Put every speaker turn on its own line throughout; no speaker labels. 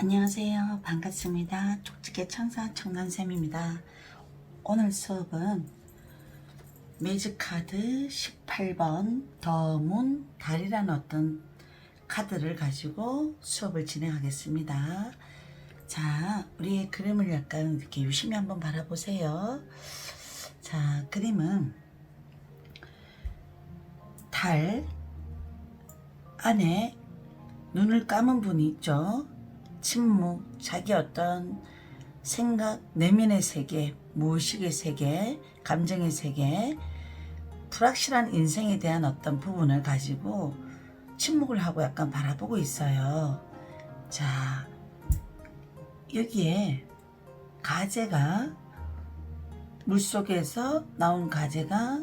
안녕하세요. 반갑습니다. 촉촉의 천사 청란쌤입니다. 오늘 수업은 매직카드 18번 더문 달이라는 어떤 카드를 가지고 수업을 진행하겠습니다. 자, 우리의 그림을 약간 이렇게 유심히 한번 바라보세요. 자, 그림은 달 안에 눈을 감은 분이 있죠. 침묵, 자기 어떤 생각, 내면의 세계, 무의식의 세계, 감정의 세계, 불확실한 인생에 대한 어떤 부분을 가지고 침묵을 하고 약간 바라보고 있어요. 자, 여기에 가재가, 물속에서 나온 가재가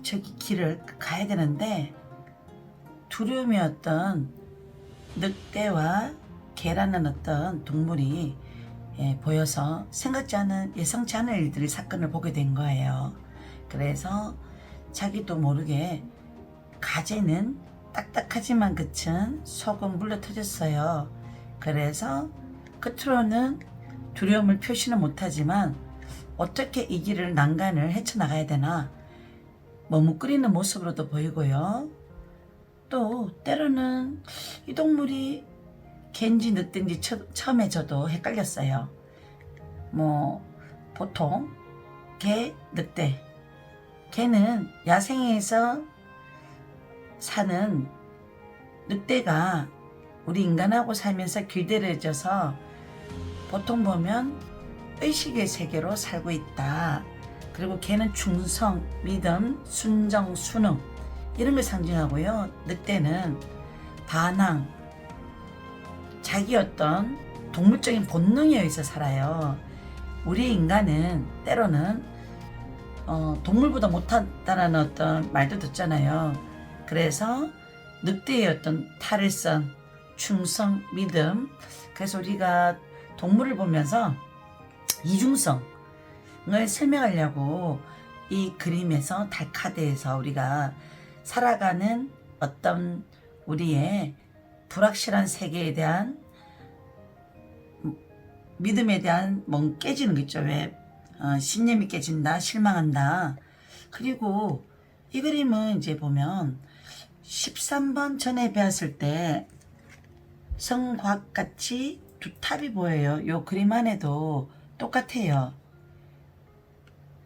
저기 길을 가야 되는데 두려움의 어떤 늑대와 개라는 어떤 동물이 보여서 생각지 않은 예상치 않은 일들이 사건을 보게 된 거예요. 그래서 자기도 모르게 가재는 딱딱하지만 그친 속은 물러 터졌어요. 그래서 겉으로는 두려움을 표시는 못하지만 어떻게 이 길을 난간을 헤쳐나가야 되나 머뭇거리는 모습으로도 보이고요. 또 때로는 이 동물이 개인지 늑대인지 처음에 저도 헷갈렸어요. 보통 개, 늑대. 개는 야생에서 사는 늑대가 우리 인간하고 살면서 길들여져서 보통 보면 의식의 세계로 살고 있다. 그리고 개는 충성, 믿음, 순정, 순응 이런 걸 상징하고요. 늑대는 반항, 자기 어떤 동물적인 본능에 의해서 살아요. 우리 인간은 때로는 동물보다 못하다라는 어떤 말도 듣잖아요. 그래서 늑대의 어떤 탈일성, 충성, 믿음. 그래서 우리가 동물을 보면서 이중성을 설명하려고 이 그림에서 달카드에서 우리가 살아가는 어떤 우리의 불확실한 세계에 대한 믿음에 대한 깨지는 거 있죠. 왜 신념이 깨진다, 실망한다. 그리고 이 그림은 이제 보면 13번 전에 배웠을 때 성곽같이 두 탑이 보여요. 요 그림 안에도 똑같아요.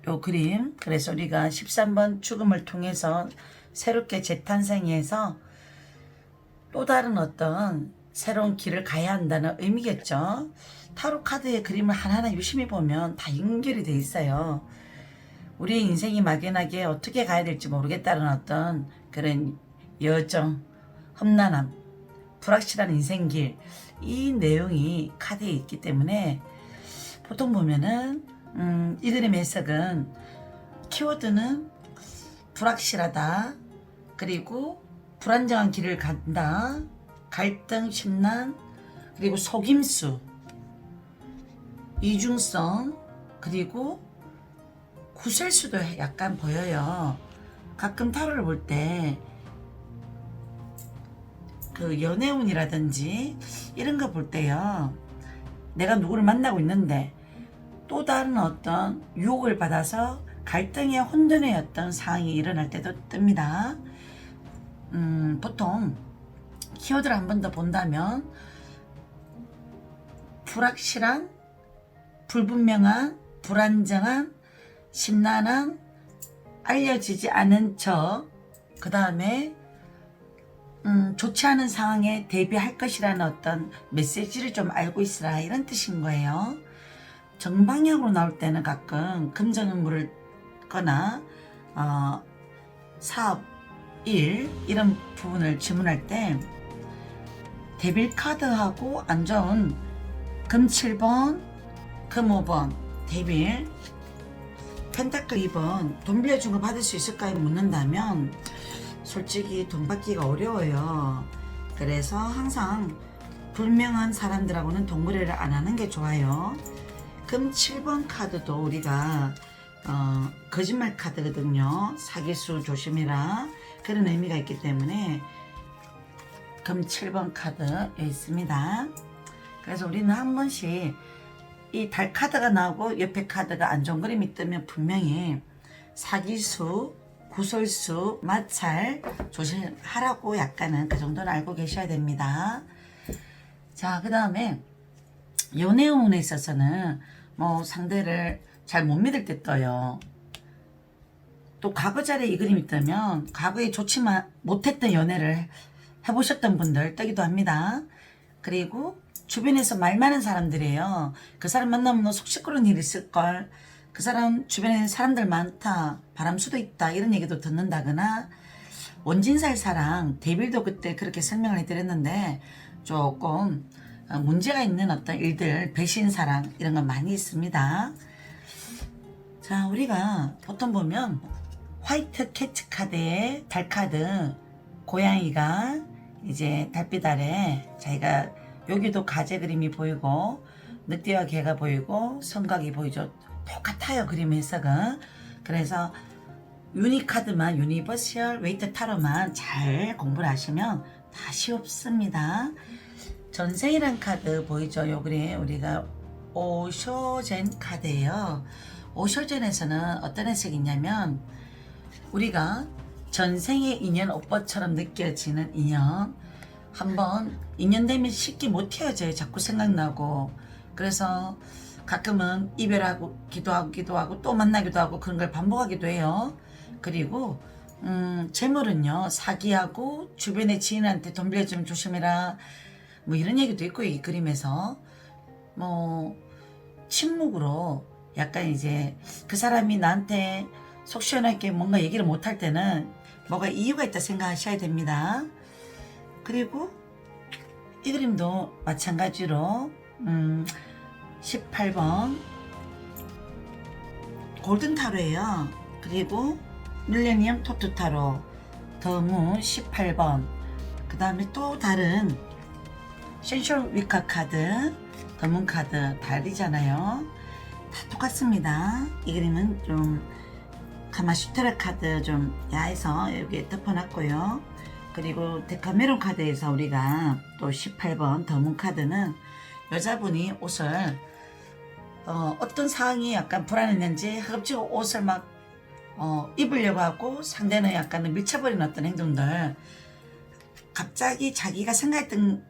요 그림. 그래서 우리가 13번 죽음을 통해서 새롭게 재탄생해서 또 다른 어떤 새로운 길을 가야 한다는 의미겠죠. 타로 카드의 그림을 하나하나 유심히 보면 다 연결이 돼 있어요. 우리의 인생이 막연하게 어떻게 가야 될지 모르겠다는 어떤 그런 여정, 험난함, 불확실한 인생길, 이 내용이 카드에 있기 때문에 보통 보면은 이 그림의 해석은 키워드는 불확실하다, 그리고 불안정한 길을 간다, 갈등, 심란, 그리고 속임수, 이중성, 그리고 구설수도 약간 보여요. 가끔 타로를 볼 때 그 연애운이라든지 이런 거 볼 때요, 내가 누구를 만나고 있는데 또 다른 어떤 유혹을 받아서 갈등의 혼돈의 어떤 상황이 일어날 때도 뜹니다. 보통 키워드를 한 번 더 본다면 불확실한, 불분명한, 불안정한, 심란한, 알려지지 않은 그 다음에 좋지 않은 상황에 대비할 것이라는 어떤 메시지를 좀 알고 있으라, 이런 뜻인 거예요. 정방향으로 나올 때는 가끔 금전운물을 거나 사업, 일 이런 부분을 질문할 때 데빌 카드하고 안 좋은 금 7번, 금 5번, 데빌, 펜타클 2번 돈 빌려준 거 받을 수 있을까요? 묻는다면 솔직히 돈 받기가 어려워요. 그래서 항상 불명한 사람들하고는 돈 거래를 안 하는 게 좋아요. 금 7번 카드도 우리가 거짓말 카드거든요. 사기수 조심해라, 그런 의미가 있기 때문에 금 7번 카드 여기 있습니다. 그래서 우리는 한 번씩 이 달 카드가 나오고 옆에 카드가 안 좋은 그림이 뜨면 분명히 사기수, 구설수, 마찰 조심하라고 약간은 그 정도는 알고 계셔야 됩니다. 자, 그 다음에 연애 운에 있어서는 뭐 상대를 잘 못 믿을 때 떠요. 또 과거 자리에 이 그림이 뜨면 과거에 좋지만 못했던 연애를 해보셨던 분들 뜨기도 합니다. 그리고 주변에서 말 많은 사람들이에요. 그 사람 만나면 너 속 시끄러운 일 있을걸. 그 사람 주변에 사람들 많다. 바람수도 있다. 이런 얘기도 듣는다거나 원진살 사랑 데빌도 그때 그렇게 설명을 해드렸는데 조금 문제가 있는 어떤 일들 배신 사랑 이런 건 많이 있습니다. 자, 우리가 보통 보면 화이트 캐치 카드에 달 카드 고양이가 이제 달빛 아래 자기가 여기도 가재 그림이 보이고 늑대와 개가 보이고 성각이 보이죠. 똑같아요, 그림 해석은. 그래서 유니카드만 유니버셜 웨이트 타로만 잘 공부를 하시면 다 쉽습니다. 전생이란 카드 보이죠? 요 그림 우리가 오쇼젠 카드예요. 오쇼젠에서는 어떤 해석이 있냐면 우리가 전생의 인연 오빠처럼 느껴지는 인연 한번 인연되면 쉽게 못 헤어져요. 자꾸 생각나고. 그래서 가끔은 이별하고 기도하고 또 만나기도 하고 그런 걸 반복하기도 해요. 그리고 재물은요 사기하고 주변의 지인한테 돈 빌려주면 조심해라 뭐 이런 얘기도 있고 이 그림에서 뭐 침묵으로 약간 이제 그 사람이 나한테 속 시원하게 뭔가 얘기를 못할 때는 뭐가 이유가 있다 생각하셔야 됩니다. 그리고 이 그림도 마찬가지로 18번 골든타로예요. 그리고 밀레니엄 토트타로 더문 18번 그 다음에 또 다른 센셜 위카 카드 더문 카드 달리잖아요. 다 똑같습니다. 이 그림은 좀 카마슈트라 카드 좀 야해서 여기에 덮어놨고요. 그리고 데카메론 카드에서 우리가 또 18번 더문 카드는 여자분이 옷을 어떤 상황이 약간 불안했는지 허겁지겁 옷을 막 입으려고 하고 상대는 약간 밀쳐버리는 어떤 행동들 갑자기 자기가 생각했던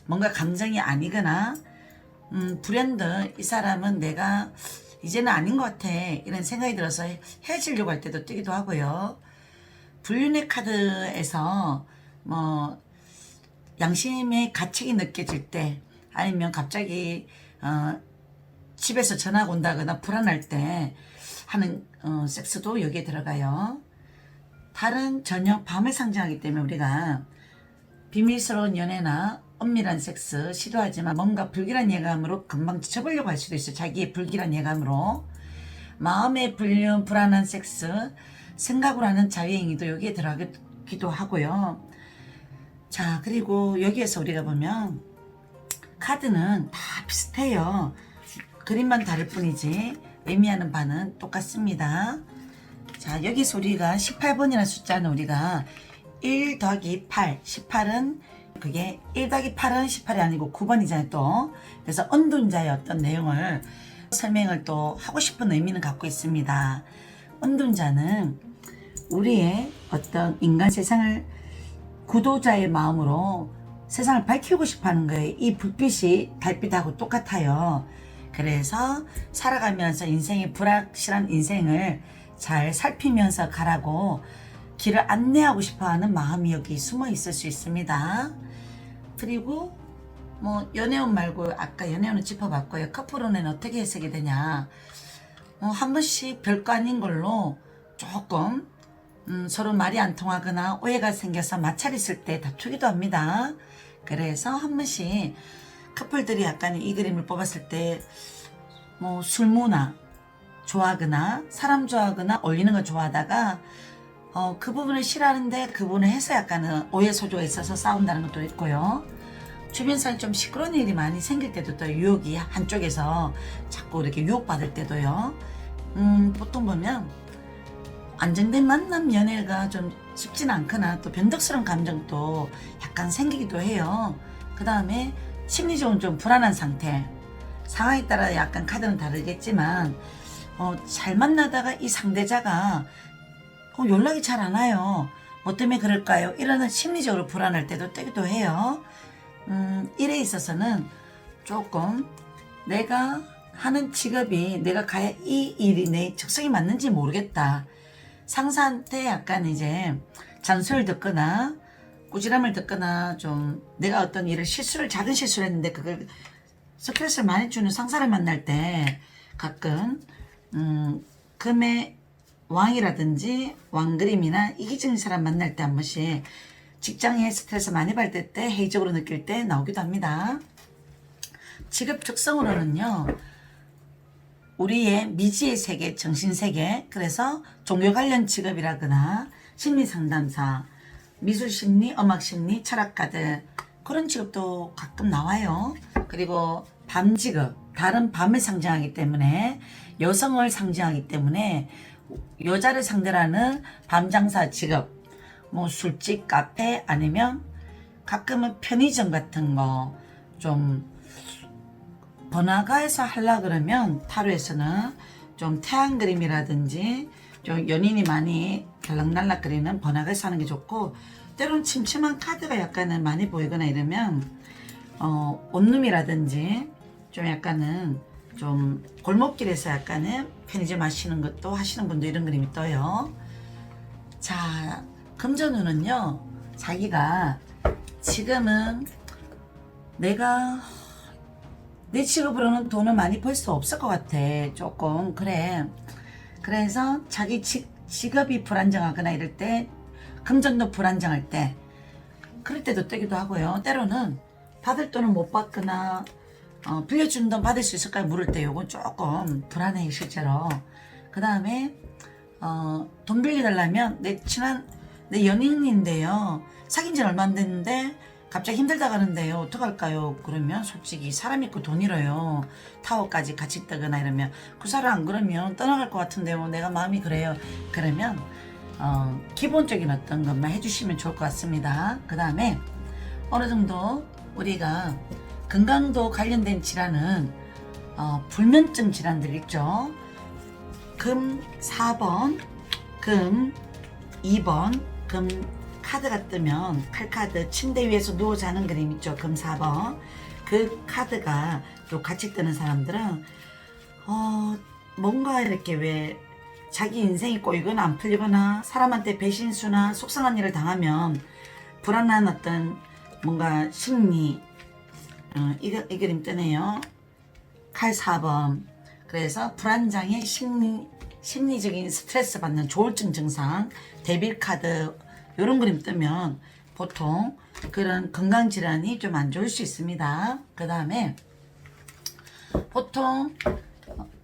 뭔가 감정이 아니거나 불현듯 이 사람은 내가 이제는 아닌 것 같아 이런 생각이 들어서 헤어지려고 할 때도 뜨기도 하고요. 불륜의 카드에서 뭐 양심의 가책이 느껴질 때 아니면 갑자기 집에서 전화가 온다거나 불안할 때 하는 섹스도 여기에 들어가요. 달은 저녁 밤을 상징하기 때문에 우리가 비밀스러운 연애나 은밀한 섹스 시도하지만 뭔가 불길한 예감으로 금방 지쳐보려고 할 수도 있어요. 자기의 불길한 예감으로 마음의 불륜 불안한 섹스 생각으로 하는 자유행위도 여기에 들어가기도 하고요. 자, 그리고 여기에서 우리가 보면 카드는 다 비슷해요. 그림만 다를 뿐이지 의미하는 바는 똑같습니다. 자, 여기서 우리가 18번이라는 숫자는 우리가 1 더하기 8 18은 그게 1 더하기 8은 18이 아니고 9번이잖아요 또. 그래서 은둔자의 어떤 내용을 설명을 또 하고 싶은 의미는 갖고 있습니다. 은둔자는 우리의 어떤 인간 세상을 구도자의 마음으로 세상을 밝히고 싶어 하는 거예요. 이 불빛이 달빛하고 똑같아요. 그래서 살아가면서 인생의 불확실한 인생을 잘 살피면서 가라고 길을 안내하고 싶어 하는 마음이 여기 숨어 있을 수 있습니다. 그리고 뭐 연애운 말고 아까 연애운은 짚어봤고요. 커플운은 어떻게 해석이 되냐. 한 번씩 별거 아닌 걸로 조금 서로 말이 안 통하거나 오해가 생겨서 마찰 있을 때 다투기도 합니다. 그래서 한 번씩 커플들이 약간 이 그림을 뽑았을 때 뭐 술문화 좋아하거나 사람 좋아하거나 어울리는 거 좋아하다가 그 부분을 싫어하는데 그 부분을 해서 약간은 오해 소조가 있어서 싸운다는 것도 있고요. 주변사에 좀 시끄러운 일이 많이 생길 때도 또 유혹이 한쪽에서 자꾸 이렇게 유혹받을 때도요. 보통 보면 안정된 만남 연애가 좀 쉽지는 않거나 또 변덕스러운 감정도 약간 생기기도 해요. 그 다음에 심리적으로 좀 불안한 상태. 상황에 따라 약간 카드는 다르겠지만 잘 만나다가 이 상대자가 연락이 잘 안 와요. 뭐 때문에 그럴까요? 이러는 심리적으로 불안할 때도 뜨기도 해요. 일에 있어서는 조금 내가 하는 직업이 내가 가야 이 일이 내 적성에 맞는지 모르겠다. 상사한테 약간 이제 잔소리를 듣거나 꾸지람을 듣거나 좀 내가 어떤 일을 작은 실수를 했는데 그걸 스트레스를 많이 주는 상사를 만날 때 가끔 금의 왕이라든지 왕그림이나 이기적인 사람 만날 때 한 번씩 직장에 스트레스 많이 받을 때 회의적으로 느낄 때 나오기도 합니다. 직업 특성으로는요. 우리의 미지의 세계, 정신세계, 그래서 종교 관련 직업이라거나 심리상담사, 미술심리, 음악심리, 철학가들 그런 직업도 가끔 나와요. 그리고 밤직업, 다른 밤을 상징하기 때문에 여성을 상징하기 때문에 여자를 상대로 하는 밤장사 직업, 뭐 술집, 카페 아니면 가끔은 편의점 같은 거 좀 번화가에서 하려 그러면 타로에서는 좀 태양 그림이라든지 좀 연인이 많이 들락날락 그리는 번화가에서 하는 게 좋고 때로는 침침한 카드가 약간은 많이 보이거나 이러면 원룸이라든지 좀 약간은 좀 골목길에서 약간은 편의점 하시는 것도 하시는 분도 이런 그림이 떠요. 자, 금전운은요. 자기가 지금은 내가 내 직업으로는 돈을 많이 벌 수 없을 것 같아. 조금 그래. 그래서 자기 직업이 불안정하거나 이럴 때 금전도 불안정할 때 그럴 때도 뜨기도 하고요. 때로는 받을 돈을 못 받거나 빌려준 돈 받을 수 있을까요? 물을 때 요건 조금 불안해요 실제로. 그 다음에 돈 빌려달라면 내 연인인데요. 사귄 지 얼마 안 됐는데 갑자기 힘들다 가는데요. 어떡할까요? 그러면 솔직히 사람 있고 돈 잃어요. 타워까지 같이 뜨거나 이러면 그 사람 안 그러면 떠나갈 것 같은데요. 내가 마음이 그래요. 그러면 기본적인 어떤 것만 해주시면 좋을 것 같습니다. 그 다음에 어느 정도 우리가 건강도 관련된 질환은 불면증 질환들 있죠. 금 4번, 금 2번, 금 카드가 뜨면 칼카드 침대 위에서 누워 자는 그림 있죠. 금 4번. 그 카드가 또 같이 뜨는 사람들은 뭔가 이렇게 왜 자기 인생이 꼬이거나 안 풀리거나 사람한테 배신수나 속상한 일을 당하면 불안한 어떤 뭔가 심리 이 그림 뜨네요. 칼 4번. 그래서 불안장애 심리적인 스트레스 받는 조울증 증상 데빌 카드 이런 그림 뜨면 보통 그런 건강질환이 좀 안 좋을 수 있습니다. 그 다음에 보통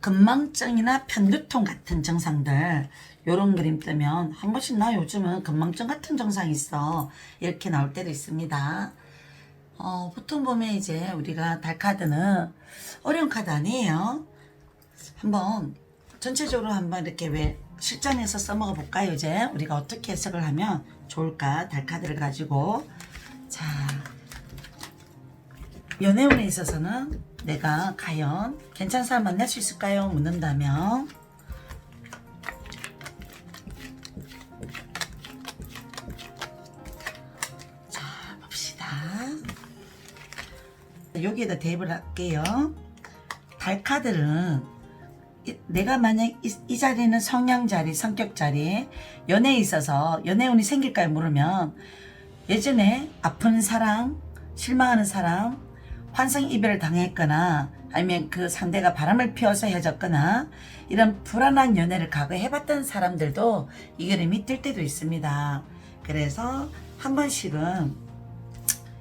건망증이나 편두통 같은 증상들 요런 그림 뜨면 한 번씩 나 요즘은 건망증 같은 증상이 있어 이렇게 나올 때도 있습니다. 보통 보면 이제 우리가 달카드는 어려운 카드 아니에요. 한번 전체적으로 한번 이렇게 왜 실전에서 써먹어 볼까요? 이제 우리가 어떻게 해석을 하면 좋을까? 달카드를 가지고. 자, 연애운에 있어서는 내가 과연 괜찮은 사람 만날 수 있을까요? 묻는다면 자, 봅시다. 여기에다 대입을 할게요. 달카드는 내가 만약 이 자리는 성향 자리, 성격 자리, 연애에 있어서 연애운이 생길까요? 물으면 예전에 아픈 사랑, 실망하는 사람, 환상 이별을 당했거나 아니면 그 상대가 바람을 피워서 헤어졌거나 이런 불안한 연애를 과거에 해봤던 사람들도 이 그림이 뜰 때도 있습니다. 그래서 한 번씩은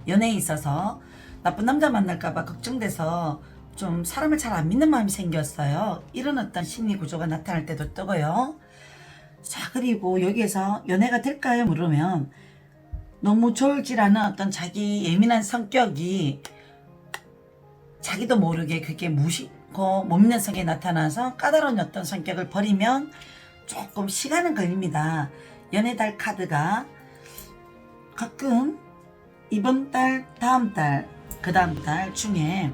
연애에 있어서 나쁜 남자 만날까봐 걱정돼서 좀 사람을 잘 안 믿는 마음이 생겼어요. 이런 어떤 심리 구조가 나타날 때도 뜨고요. 자, 그리고 여기에서 연애가 될까요? 물으면 너무 좋을지 않은 어떤 자기 예민한 성격이 자기도 모르게 그게 무심코 못 믿는 성격이 나타나서 까다로운 어떤 성격을 버리면 조금 시간은 걸립니다. 연애달 카드가 가끔 이번 달, 다음 달, 그 다음 달 중에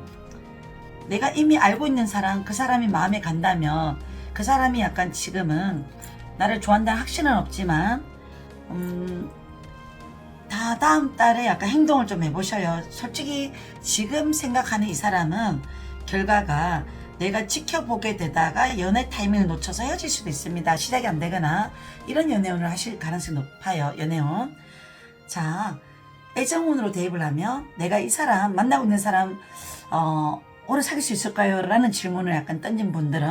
내가 이미 알고 있는 사람, 그 사람이 마음에 간다면 그 사람이 약간 지금은 나를 좋아한다는 확신은 없지만 다음 달에 약간 행동을 좀 해보셔요. 솔직히 지금 생각하는 이 사람은 결과가 내가 지켜보게 되다가 연애 타이밍을 놓쳐서 헤어질 수도 있습니다. 시작이 안 되거나 이런 연애운을 하실 가능성이 높아요. 연애운. 자, 애정운으로 대입을 하면 내가 이 사람 만나고 있는 사람 오래 사귈 수 있을까요? 라는 질문을 약간 던진 분들은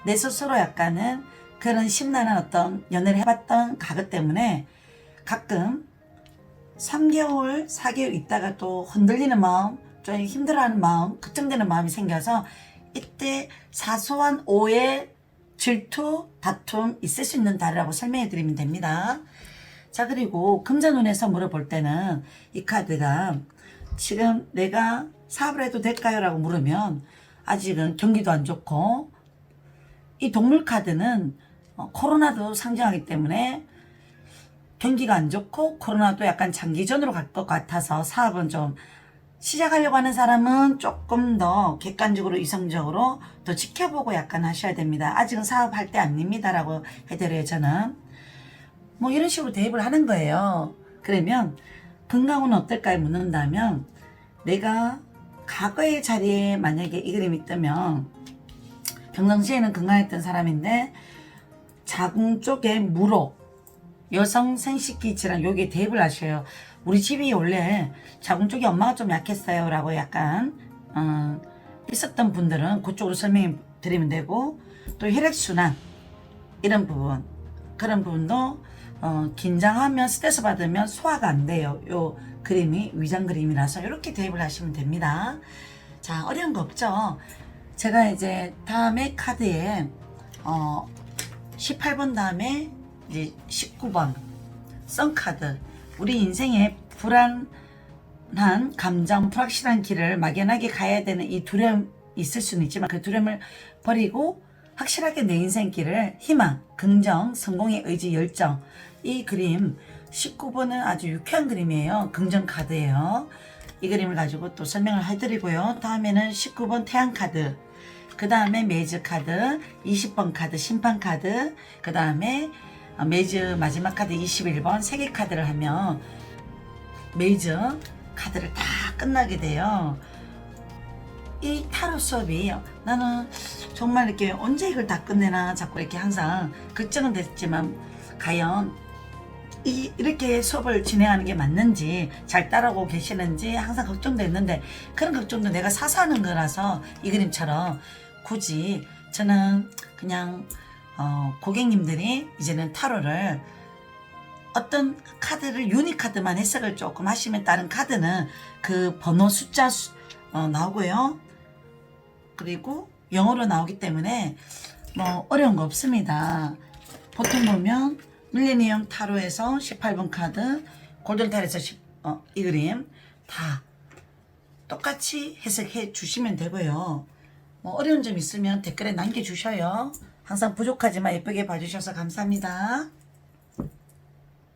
내 스스로 약간은 그런 심란한 어떤 연애를 해봤던 가것 때문에 가끔 3개월, 4개월 있다가 또 흔들리는 마음, 좀 힘들어하는 마음, 걱정되는 마음이 생겨서 이때 사소한 오해, 질투, 다툼 있을 수 있는 달이라고 설명해 드리면 됩니다. 자, 그리고 금전운에서 물어볼 때는 이 카드가 지금 내가 사업을 해도 될까요? 라고 물으면 아직은 경기도 안 좋고 이 동물 카드는 코로나도 상징하기 때문에 경기가 안 좋고 코로나도 약간 장기전으로 갈 것 같아서 사업은 좀 시작하려고 하는 사람은 조금 더 객관적으로 이성적으로 더 지켜보고 약간 하셔야 됩니다. 아직은 사업할 때 아닙니다 라고 해드려요. 저는 뭐 이런 식으로 대입을 하는 거예요. 그러면 건강은 어떨까요? 묻는다면 내가 과거의 자리에 만약에 이 그림이 뜨면 평상시에는 건강했던 사람인데 자궁 쪽에 무록 여성 생식기 질환 여기에 대입을 하셔요. 우리 집이 원래 자궁 쪽이 엄마가 좀 약했어요 라고 약간 있었던 분들은 그쪽으로 설명해 드리면 되고 또 혈액순환 이런 부분 그런 부분도 긴장하면 스트레스 받으면 소화가 안 돼요. 요 그림이 위장 그림이라서 이렇게 대입을 하시면 됩니다. 자, 어려운 거 없죠. 제가 이제 다음에 카드에 18번 다음에 이제 19번 썬카드 우리 인생에 불안한 감정 불확실한 길을 막연하게 가야 되는 이 두려움 있을 수는 있지만 그 두려움을 버리고 확실하게 내 인생길을 희망, 긍정, 성공의 의지, 열정 이 그림 19번은 아주 유쾌한 그림이에요. 긍정 카드예요. 이 그림을 가지고 또 설명을 해드리고요. 다음에는 19번 태양 카드 그 다음에 메이즈 카드 20번 카드 심판 카드 그 다음에 메이즈 마지막 카드 21번 세개 카드를 하면 메이즈 카드를 다 끝나게 돼요. 이 타로 수업이 나는 정말 이렇게 언제 이걸 다 끝내나 자꾸 이렇게 항상 걱정은 됐지만 과연 이렇게 수업을 진행하는 게 맞는지 잘 따라오고 계시는지 항상 걱정됐는데 그런 걱정도 내가 사서 하는 거라서 이 그림처럼 굳이 저는 그냥 고객님들이 이제는 타로를 어떤 카드를 유니카드만 해석을 조금 하시면 다른 카드는 그 번호 숫자 나오고요. 그리고 영어로 나오기 때문에 뭐 어려운 거 없습니다. 보통 보면 밀레니엄 타로에서 18번 카드 골든 타로에서 이 그림 다 똑같이 해석해 주시면 되고요. 뭐 어려운 점 있으면 댓글에 남겨주셔요. 항상 부족하지만 예쁘게 봐주셔서 감사합니다.